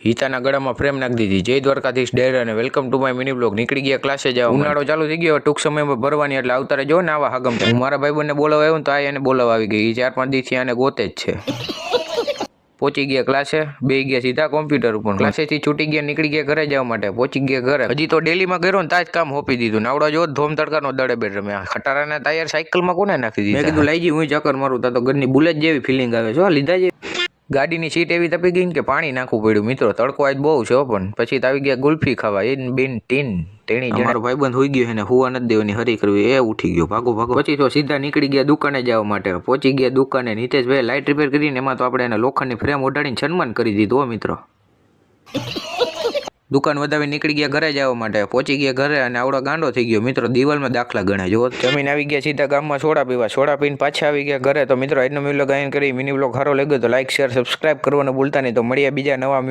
હિતાના ગળામાં ફ્રેમ નાખી દીધી. જય દ્વારકાધીશ ડેર અને welcome to my mini blog. નીકળી ગયા ક્લાસે જવા. ઉનાળો ચાલુ થઈ ગયો, ટૂંક સમયમાં ભરવાની, એટલે આવતારે જો ને આવા હગમ. હું મારા ભાઈબંધને બોલાવા આવ્યો ને તો આ એને બોલાવા આવી ગઈ. 4-5 દિવસથી આને ગોતે જ છે. પહોંચી ગયા ક્લાસે, બે ગયા સીધા કોમ્પ્યુટર ઉપર. ક્લાસેથી છૂટી ગયા, નીકળી ગયા ઘરે જવા માટે. પહોંચી ગયા ઘરે. હજી તો ડેલીમાં કર્યો ને તાજ કામ હોપી દીધું. નાવડા જો ધોમ તડકાનો દડે બેડ રમે. ખટારાના ટાયર સાયકલમાં કોને નાખી દીધા? મેં કીધું લઈ જઈ હું ચક્કર મારું. તો ઘરની બુલેટ જેવી ફિલિંગ આવે છે. લીધા છે. ગાડીની સીટ એવી તપી ગઈ ને કે પાણી નાખવું પડ્યું. મિત્રો તડકો આજ બહુ છે પણ પછી તો આવી ગયા ગુલ્ફી ખાવા. એ બિન ટીન તેણી મારો ભાઈબંધ હોઈ ગયો એને હુવા નથી દેવાની હરી કરવી. એ ઉઠી ગયો ભાગો ભાગો. પછી તો સીધા નીકળી ગયા દુકાને જવા માટે. પહોંચી ગયા દુકાને. નીતેશભાઈ લાઇટ રિપેર કરીને એમાં તો આપણે એને લોખંડની ફ્રેમ ઓઢાડીને સન્માન કરી દીધું. હો મિત્રો દુકાન વધાવી નીકળી ગયા ઘરે જવા માટે. પહોંચી ગયા ઘરે અને આવડો ગાંડો થઈ ગયો. મિત્રો દિવાલમાં દાખલા ગણે જો. જમીન આવી ગયા સીધા ગામમાં સોડા પીવા. સોડા પીને પાછા આવી ગયા ઘરે. તો મિત્રો આજનો મિની બ્લોગ ગાયન કરી. મિની બ્લોગ સારો લાગ્યો તો લાઈક શેર સબસ્ક્રાઇબ કરવાનું ભૂલતા નહીં. તો મળીએ બીજા નવા